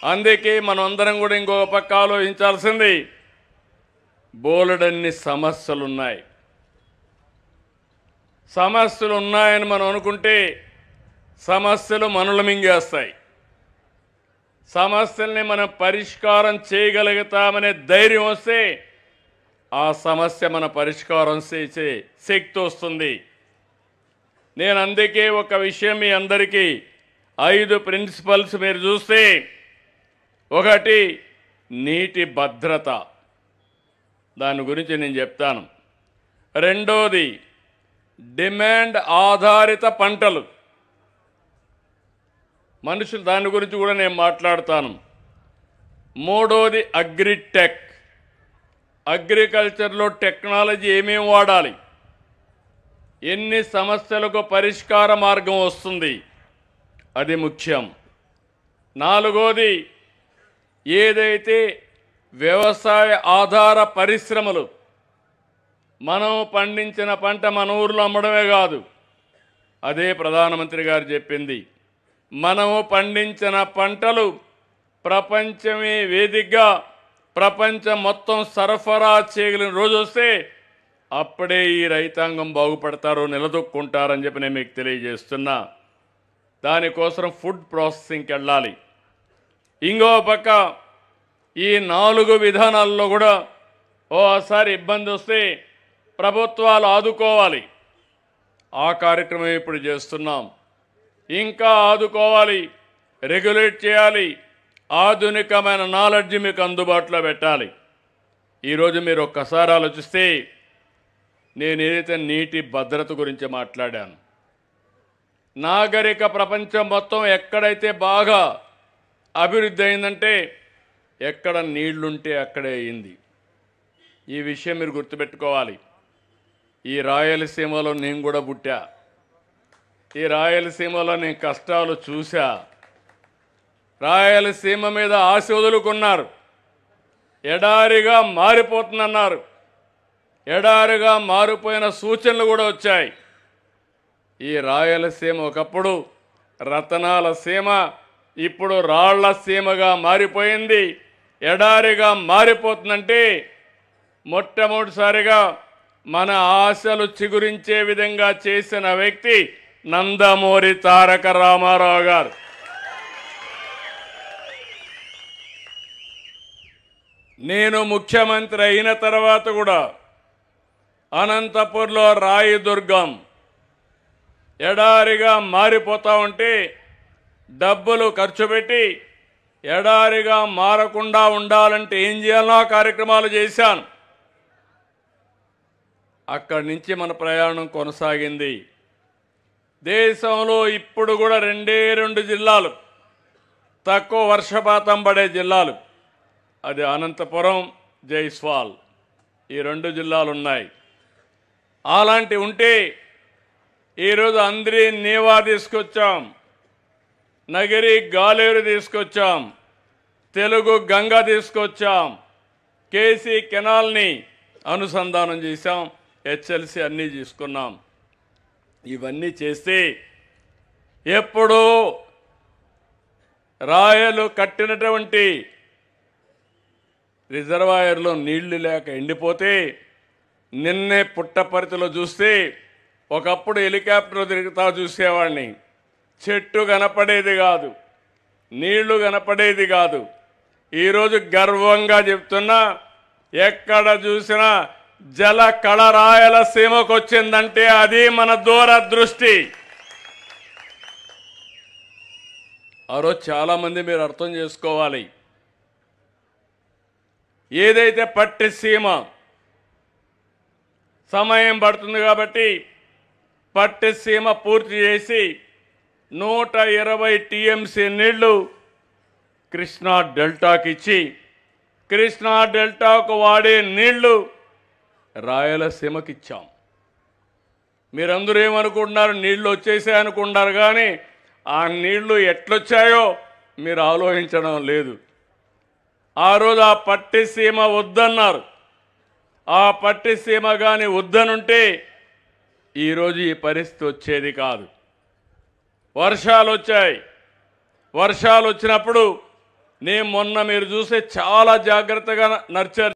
అందుకే మనం అందరం కూడా ఇంకొక పక్క ఆలోచించాల్సింది, బోలెడన్ని సమస్యలు ఉన్నాయని మనం అనుకుంటే సమస్యలు మనల్ని మింగేస్తాయి. సమస్యల్ని మనం పరిష్కారం చేయగలుగుతామనే ధైర్యం వస్తే ఆ సమస్య మన పరిష్కారం చేసే శక్తి వస్తుంది. నేను అందుకే ఒక విషయం మీ అందరికీ 5 ప్రిన్సిపల్స్ మీరు చూస్తే, ఒకటి నీటి భద్రత, దాని గురించి నేను చెప్తాను. రెండోది డిమాండ్ ఆధారిత పంటలు, మనుషులు, దాని గురించి కూడా నేను మాట్లాడతాను. మూడోది అగ్రిటెక్, అగ్రికల్చర్లో టెక్నాలజీ ఏమేమి వాడాలి, ఎన్ని సమస్యలకు పరిష్కార మార్గం వస్తుంది, అది ముఖ్యం. నాలుగోది ఏదైతే వ్యవసాయ ఆధార పరిశ్రమలు, మనం పండించిన పంట మన ఊర్లో అమ్మడమే కాదు, అదే ప్రధానమంత్రి గారు చెప్పింది, మనము పండించిన పంటలు ప్రపంచమే వేదికగా ప్రపంచం మొత్తం సరఫరా చేయగలిగిన రోజు వస్తే అప్పుడే ఈ రైతాంగం బాగుపడతారు, నిలదొక్కుంటారని చెప్పి నేను మీకు తెలియజేస్తున్నా. దానికోసం ఫుడ్ ప్రాసెసింగ్కి వెళ్ళాలి. ఇంకో పక్క ఈ 4 విధానాల్లో కూడా ఓసారి ఇబ్బంది వస్తే ప్రభుత్వాలు ఆదుకోవాలి. ఆ కార్యక్రమం ఇప్పుడు చేస్తున్నాం. ఇంకా ఆదుకోవాలి, రెగ్యులేట్ చేయాలి, ఆధునికమైన నాలెడ్జ్ మీకు అందుబాటులో పెట్టాలి. ఈరోజు మీరు ఒక్కసారి ఆలోచిస్తే, నేను ఏదైతే నీటి భద్రత గురించి మాట్లాడాను, నాగరిక ప్రపంచం మొత్తం ఎక్కడైతే బాగా అభివృద్ధి అయిందంటే ఎక్కడ నీళ్లుంటే అక్కడే అయింది. ఈ విషయం మీరు గుర్తుపెట్టుకోవాలి. ఈ రాయలసీమలో నేను కూడా పుట్టా, ఈ రాయలసీమలో నేను కష్టాలు చూసా. రాయలసీమ మీద ఆశ వదులుకున్నారు, ఎడారిగా మారిపోతుందన్నారు. ఎడారిగా మారిపోయిన సూచనలు కూడా వచ్చాయి. ఈ రాయలసీమ ఒకప్పుడు రతనాల సీమ, ఇప్పుడు రాళ్ల సీమగా మారిపోయింది, ఎడారిగా మారిపోతుందంటే మొట్టమొదటిసారిగా మన ఆశలు చిగురించే విధంగా చేసిన వ్యక్తి నందమూరి తారక రామారావు గారు. నేను ముఖ్యమంత్రి అయిన తర్వాత కూడా అనంతపూర్లో రాయదుర్గం ఎడారిగా మారిపోతా ఉంటే డబ్బులు ఖర్చు పెట్టి ఎడారిగా మారకుండా ఉండాలంటే ఏం చేయాలో కార్యక్రమాలు చేశాను. అక్కడి నుంచి మన ప్రయాణం కొనసాగింది. దేశంలో ఇప్పుడు కూడా 2 జిల్లాలు తక్కువ వర్షపాతం పడే జిల్లాలు, అది అనంతపురం, జైస్వాల్, ఈ 2 జిల్లాలు ఉన్నాయి. అలాంటి ఉంటే ఈరోజు అంద్రి నీవా తీసుకొచ్చాం, నగిరి గాలేరు తీసుకొచ్చాం, తెలుగు గంగ తీసుకొచ్చాం, కేసీ కెనాల్ని అనుసంధానం చేశాం, హెచ్ఎల్సి అన్నీ తీసుకున్నాం. ఇవన్నీ చేస్తే ఎప్పుడూ రాయలు కట్టినటువంటి రిజర్వాయర్లో నీళ్లు లేక ఎండిపోతే, నిన్నే పుట్టపర్తిలో చూస్తే ఒకప్పుడు హెలికాప్టర్ తిరుగుతా చూసేవాడిని, చెట్టు కనపడేది కాదు, నీళ్లు కనపడేది కాదు. ఈరోజు గర్వంగా చెప్తున్నా, ఎక్కడ చూసినా జల కళ రాయలసీమకు వచ్చిందంటే అది మన దూరదృష్టి. ఆ రోజు చాలామంది మీరు అర్థం చేసుకోవాలి, ఏదైతే పట్టిసీమ సమయం పడుతుంది కాబట్టి పట్టిసీమ పూర్తి చేసి 120 టీఎంసీ నీళ్లు కృష్ణా డెల్టాకి ఇచ్చి, కృష్ణా డెల్టాకు వాడే నీళ్లు రాయలసీమకి ఇచ్చాం. మీరందరూ ఏమనుకుంటున్నారు, నీళ్లు వచ్చేసాయనుకుంటున్నారు, కానీ ఆ నీళ్లు ఎట్లొచ్చాయో మీరు ఆలోచించడం లేదు. ఆ రోజు ఆ పట్టిసీమ వద్దన్నారు. ఆ పట్టిసీమ కానీ వద్దనుంటే ఈరోజు ఈ పరిస్థితి వచ్చేది కాదు. వర్షాలు వచ్చాయి. వర్షాలు వచ్చినప్పుడు నేను మొన్న మీరు చూస్తే చాలా జాగ్రత్తగా నర్చర్